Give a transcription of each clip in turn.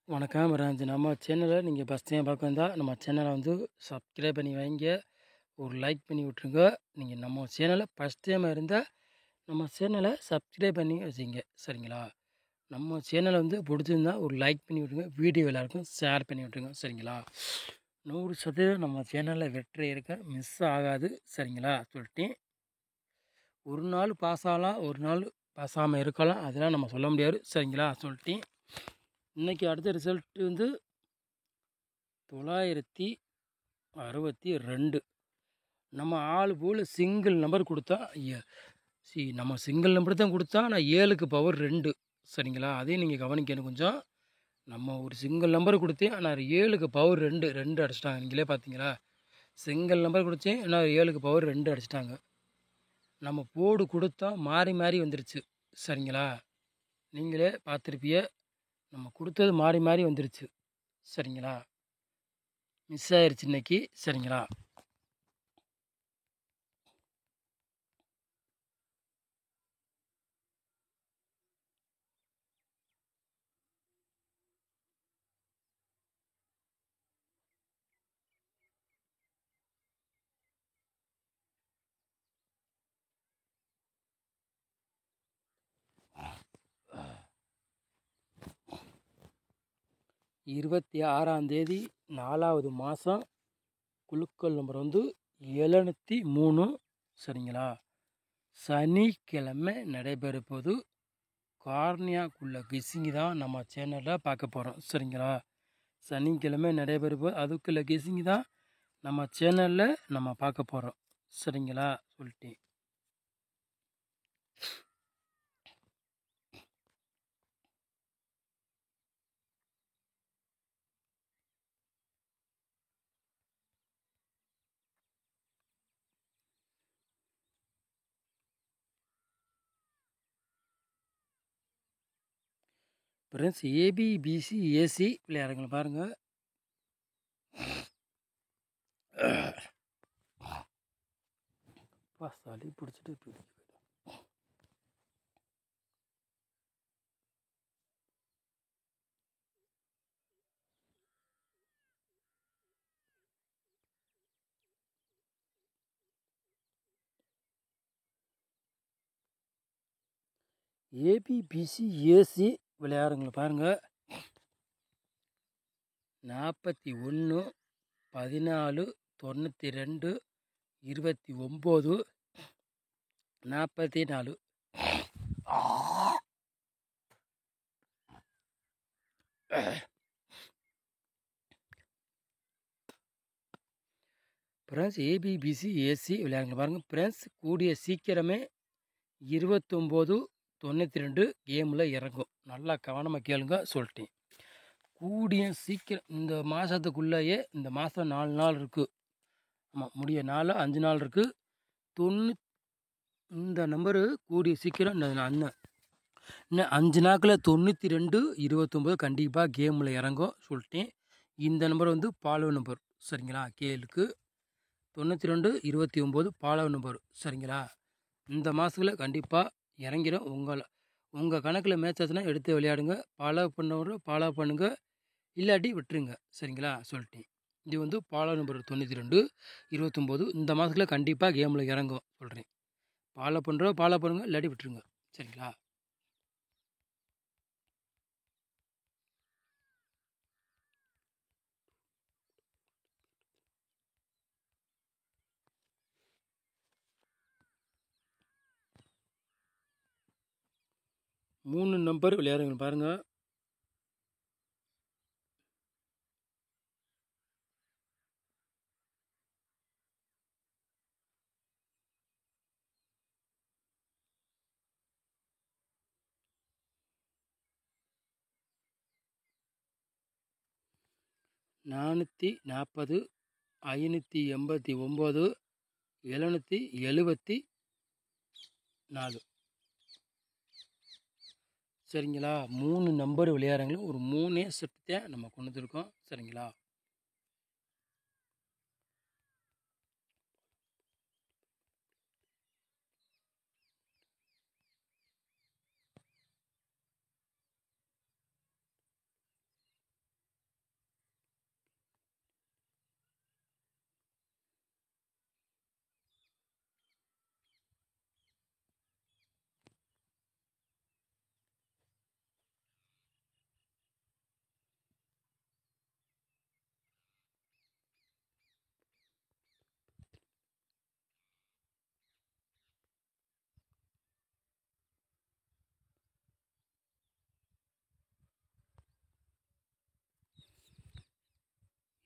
வணக்கம் ராஜ். நம்ம சேனலை நீங்கள் ஃபஸ்ட் டைம் பார்க்க வந்தால் நம்ம சேனலை வந்து சப்ஸ்கிரைப் பண்ணி வைங்க, ஒரு லைக் பண்ணி விட்ருங்க. நீங்கள் நம்ம சேனலை ஃபஸ்ட் டைம் இருந்தால் நம்ம சேனலை சப்ஸ்கிரைப் பண்ணி வச்சுங்க, சரிங்களா? நம்ம சேனலை வந்து பிடிச்சிருந்தா ஒரு லைக் பண்ணி விட்ருங்க, வீடியோ எல்லாருக்கும் ஷேர் பண்ணி விட்ருங்க, சரிங்களா? 100% நம்ம சேனலில் வெற்றி இருக்க மிஸ் ஆகாது, சரிங்களா? சொல்லிட்டேன். ஒரு நாள் பாஸ் ஆகலாம், ஒரு நாள் பாஸ் ஆகாமல் இருக்கலாம், அதெல்லாம் நம்ம சொல்ல முடியாது, சரிங்களா? சொல்லிட்டேன். இன்றைக்கி அடுத்த ரிசல்ட்டு வந்து 962. நம்ம ஆள் போல் சிங்கிள் நம்பர் கொடுத்தா நம்ம சிங்கிள் நம்பர் தான் கொடுத்தா, நான் 7க்கு பவர் 2, சரிங்களா? அதையும் நீங்கள் கவனிக்கணும் கொஞ்சம். நம்ம ஒரு சிங்கிள் நம்பர் கொடுத்தேன், ஆனால் 7க்கு பவர் 2 2 அடிச்சிட்டாங்க. நீங்களே பார்த்தீங்களா? சிங்கிள் நம்பர் கொடுத்தேன், ஆனால் 7க்கு பவர் 2 அடிச்சிட்டாங்க. நம்ம போர்டு கொடுத்தா மாறி மாறி வந்துருச்சு, சரிங்களா? நீங்களே பார்த்துருப்பிய, நம்ம கொடுத்தது மாறி மாறி வந்துருச்சு, சரிங்களா? மிஸ் ஆயிடுச்சு இன்னைக்கு, சரிங்களா? இருபத்தி 6ஆம் தேதி 4வது மாதம் குலுக்கல் நம்பர் வந்து 703, சரிங்களா? சனிக்கிழமை நடைபெறப்போது கார்னியாக்குள்ள கெஸ்ஸிங் தான் நம்ம சேனலில் பார்க்க போகிறோம், சரிங்களா? சனிக்கிழமை நடைபெறப்போது அதுக்குள்ள கெஸ்ஸிங் தான் நம்ம சேனலில் நம்ம பார்க்க போகிறோம், சரிங்களா? சொல்லிட்டேன். ஃப்ரெண்ட்ஸ், ஏபிபிசி ஏசி விளையாடுங்களை பாருங்கள். சளி பிடிச்சிட்டு போயிடுச்சு. ஏபிபிசி ஏசி விளையாடுங்களை பாருங்கள். 41 14 92 29 44. ஃப்ரெண்ட்ஸ், ஏபிபிசி ஏசி விளையாடுங்க பாருங்கள். ஃப்ரெண்ட்ஸ், கூடிய சீக்கிரமே 29 92 கேமில் இறங்கும். நல்லா கவனமாக கேளுங்க, சொல்லிட்டேன். கூடிய சீக்கிரம் இந்த மாதத்துக்குள்ளேயே, இந்த மாதம் 4 நாள் இருக்குது. ஆமாம், முடிய 5 நாள் இருக்குது. இந்த நம்பரு கூடிய சீக்கிரம் இன்னும் 5 நாட்களில் 92 29 கண்டிப்பாக கேமில் இறங்கும், சொல்லிட்டேன். இந்த நம்பர் வந்து பாலோ நம்பர், சரிங்களா? கேளுக்கு 92 29 பாலோ நம்பர், சரிங்களா? இந்த மாதத்தில் கண்டிப்பாக இறங்கிடும். உங்கள் கணக்கில் மேட்ச் ஆச்சுன்னா எடுத்து விளையாடுங்க. ஃபாலோ ஃபாலோ பண்ணுங்கள், இல்லாட்டி விட்டுருங்க, சரிங்களா? சொல்லிட்டேன். இது வந்து பாலோ நம்பர் 92 29 இந்த மாதத்தில் கண்டிப்பாக கேமில் இறங்கும், சொல்கிறேன். ஃபாலோ பண்ணுங்கள், இல்லாட்டி விட்டுருங்க, சரிங்களா? மூணு நம்பர் விளையாடுங்க பாருங்கள். நானூற்றி 40 589 774, சரிங்களா? 3 நம்பர் விளையாடுறவங்களும் ஒரு 3 செட் தான் நம்ம கொண்டு வந்துருக்கோம், சரிங்களா?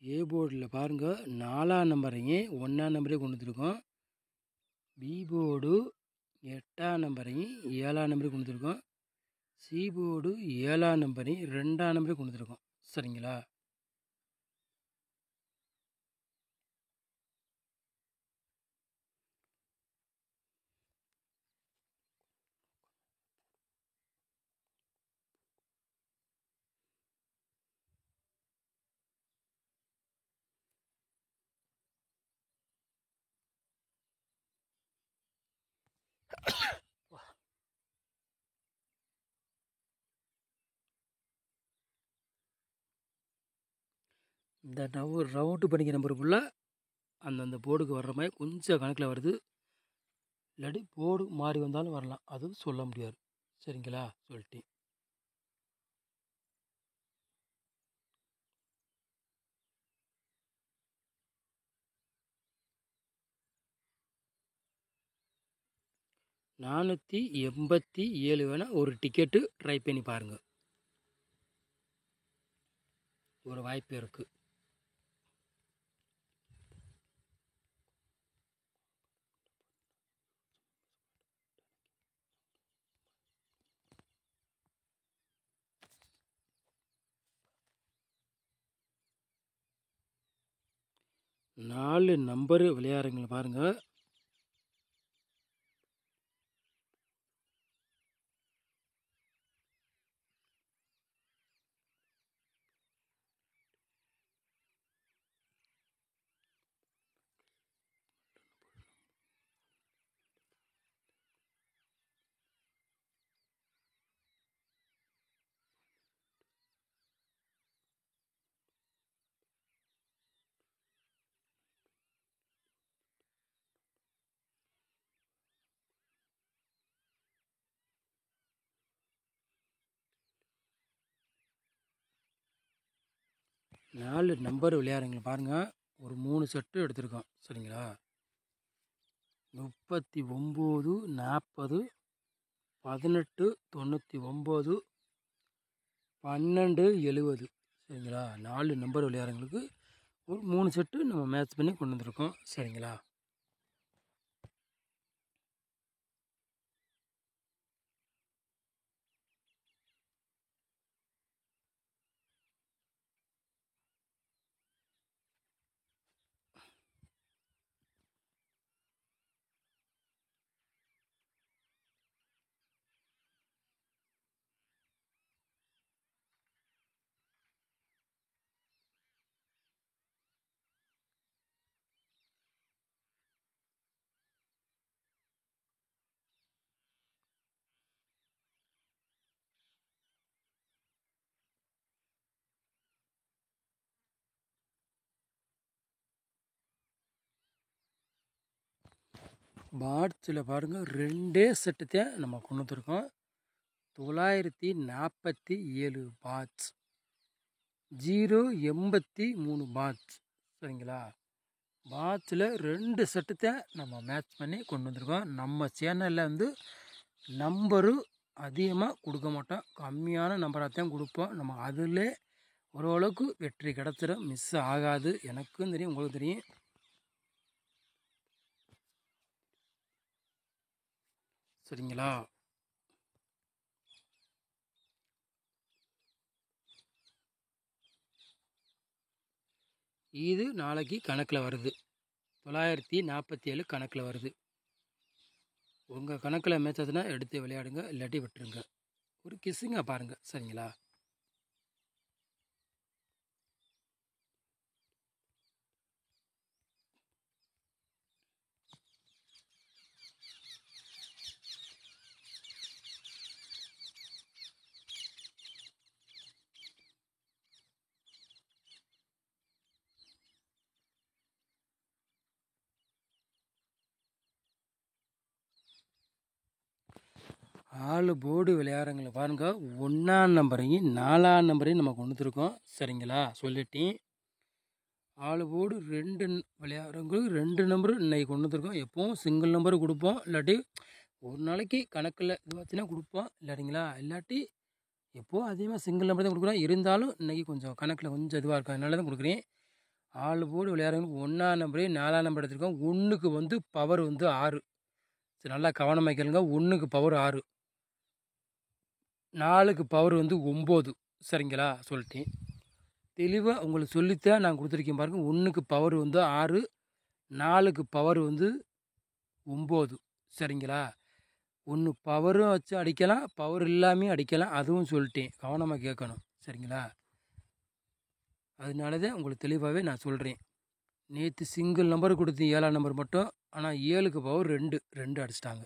ஏ போர்டில் பாருங்கள் 4ஆம் நம்பரையும் 1ஆம் நம்பரையும் கொண்டு வந்துருக்கோம். பி போர்டு 8ஆம் நம்பரையும் 7ஆம் நம்பரையும் கொண்டு வந்துருக்கோம். சி போர்டு 7ஆம் நம்பரையும் 2ஆம் நம்பரையும் கொண்டு வந்துருக்கோம். சரிங்களா? இந்த ரவுண்டு பண்ணிக்கிற நம்பர் ஃபுல்லாக அந்தந்த போர்டுக்கு வர்ற மாதிரி கொஞ்சம் கணக்கில் வருது. இல்லாட்டி போர்டு மாறி வந்தாலும் வரலாம், அதுவும் சொல்ல முடியாது. சரிங்களா? சொல்லிட்டேன். $487 வேணால் ஒரு டிக்கெட்டு ட்ரை பண்ணி பாருங்கள். ஒரு வாய்ப்பு இருக்குது. நாலு நம்பரு விளையாடுறீங்கள பாருங்கள். நாலு நம்பர் விளையாடுறீங்கள பாருங்கள். ஒரு 3 செட்டு எடுத்திருக்கோம். சரிங்களா? 39, 40, 18, 99, 12, 70. சரிங்களா? 4 நம்பர் விளையாடுறவங்களுக்கு ஒரு 3 செட்டு நம்ம மேட்ச் பண்ணி கொண்டு வந்திருக்கோம். சரிங்களா? பாட்ஸில் பாருங்கள் 2 செட்டு தான் நம்ம கொண்டு வந்துருக்கோம். 947 பாட்ஸ், 083 பாட்ஸ். சரிங்களா? பாட்ஸில் 2 செட்டு தான் நம்ம மேட்ச் பண்ணி கொண்டு வந்திருக்கோம். நம்ம சேனலில் வந்து நம்பரு அதிகமாக கொடுக்க மாட்டோம், கம்மியான நம்பராக தான் கொடுப்போம். நம்ம அதில் ஓரளவுக்கு வெற்றி கிடச்சிடும், மிஸ் ஆகாது. எனக்கும் தெரியும், உங்களுக்கு தெரியும். சரிங்களா? இது நாளைக்கு கணக்கில் வருது. 947 கணக்கில் வருது. உங்கள் கணக்கில் மேட்சதுன்னா எடுத்து விளையாடுங்க, இல்லாட்டி விட்டுருங்க. ஒரு கிஸ்ஸிங்காக பாருங்கள். சரிங்களா? ஆளு போர்டு விளையாடுறவங்களை பாருங்கள். 1ஆம் நம்பரையும் 4ஆம் நம்பரையும் நம்ம கொண்டு வந்துருக்கோம். சரிங்களா? சொல்லிட்டேன். ஆளு போர்டு 2 விளையாடுறவங்களுக்கு 2 நம்பரும் இன்றைக்கி கொண்டு வந்துருக்கோம். எப்போவும் சிங்கிள் நம்பரு கொடுப்போம், இல்லாட்டி ஒரு நாளைக்கு கணக்கில் இதுவாச்சுன்னா கொடுப்போம், இல்லாட்டிங்களா? இல்லாட்டி எப்போவும் அதிகமாக சிங்கிள் நம்பர் தான் கொடுக்குறோம். இருந்தாலும் இன்றைக்கி கொஞ்சம் கணக்கில் கொஞ்சம் இதுவாக இருக்கும், அதனால தான் கொடுக்குறேன். ஆள் போர்டு விளையாடுறவங்களுக்கு 1ஆம் நம்பரே 4ஆம் நம்பர் எடுத்திருக்கோம். 1க்கு வந்து பவர் வந்து 6. சரி, நல்லா கவனமாக கேளுங்க. 1க்கு பவர் 6, 4க்கு பவர் வந்து 9. சரிங்களா, சொல்லிட்டேன். தெளிவாக உங்களுக்கு சொல்லித்தான் நான் கொடுத்துருக்கேன் பாருங்கள். 1க்கு பவர் வந்து 6, 4க்கு பவர் வந்து 9. சரிங்களா, 1 பவரும் வச்சு அடிக்கலாம், பவர் இல்லாமையும் அடிக்கலாம். அதுவும் சொல்லிட்டேன், கவனமாக கேட்கணும். சரிங்களா, அதனால தான் உங்களுக்கு தெளிவாகவே நான் சொல்கிறேன். நேற்று சிங்கிள் நம்பர் கொடுத்தேன், 7ஆம் நம்பர் மட்டும். ஆனால் 7க்கு பவர் 2 அடிச்சிட்டாங்க.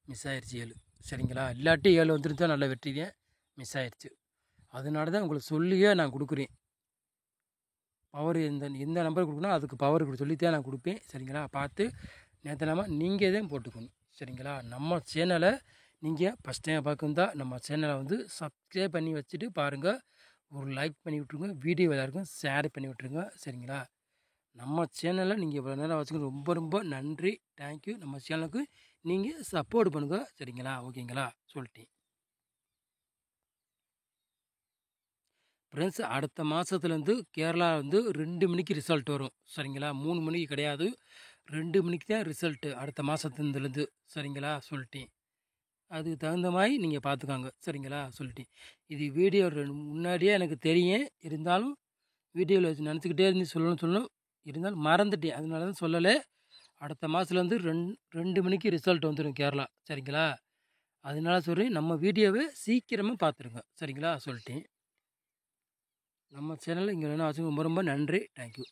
மிஸ் ஆயிடுச்சு 7. சரிங்களா, இல்லாட்டி 7 வந்துருந்தா நல்ல வெற்றி தான். மிஸ் ஆயிடுச்சு. அதனால தான் உங்களுக்கு சொல்லியே நான் கொடுக்குறேன். பவர் எந்த நம்பர் கொடுக்கணும் அதுக்கு பவர் சொல்லித்தான் நான் கொடுப்பேன். சரிங்களா, பார்த்து நேத்தனமா நீங்கள் தான் போட்டுக்கணும். சரிங்களா, நம்ம சேனலை நீங்கள் ஃபஸ்ட் டைம் பார்க்குந்தா நம்ம சேனலை வந்து சப்ஸ்கிரைப் பண்ணி வச்சுட்டு பாருங்கள். ஒரு லைக் பண்ணி விட்ருங்க. வீடியோ எல்லாருக்கும் ஷேர் பண்ணி விட்ருங்க. சரிங்களா, நம்ம சேனலை நீங்கள் இவ்வளோ நேரம் வச்சுக்க ரொம்ப ரொம்ப நன்றி. தேங்க்யூ. நம்ம சேனலுக்கு நீங்கள் சப்போர்ட் பண்ணுங்கள். சரிங்களா, ஓகேங்களா, சொல்லிட்டேன். ஃப்ரெண்ட்ஸ், அடுத்த மாதத்துலேருந்து கேரளா வந்து 2 மணிக்கு ரிசல்ட் வரும். சரிங்களா, 3 மணிக்கு கிடையாது, 2 மணிக்கு தான் ரிசல்ட்டு அடுத்த மாதத்துலேருந்து. சரிங்களா, சொல்லிட்டேன். அதுக்கு தகுந்த மாதிரி நீங்கள் பார்த்துக்காங்க. சரிங்களா, சொல்லிட்டேன். இது வீடியோ முன்னாடியே எனக்கு தெரியும், இருந்தாலும் வீடியோவில் வச்சு நினச்சிக்கிட்டே இருந்து சொல்லணும் இருந்தாலும் மறந்துட்டேன். அதனால தான் சொல்லலை. அடுத்த மாதத்துலேருந்து 2 மணிக்கு ரிசல்ட் வந்துடும் கேரளா. சரிங்களா, அதனால சொல்கிறேன், நம்ம வீடியோவை சீக்கிரமாக பார்த்துருங்க. சரிங்களா, சொல்லிட்டேன். நம்ம சேனலில் இங்கே என்ன ஆச்சு ரொம்ப ரொம்ப நன்றி. தேங்க்யூ.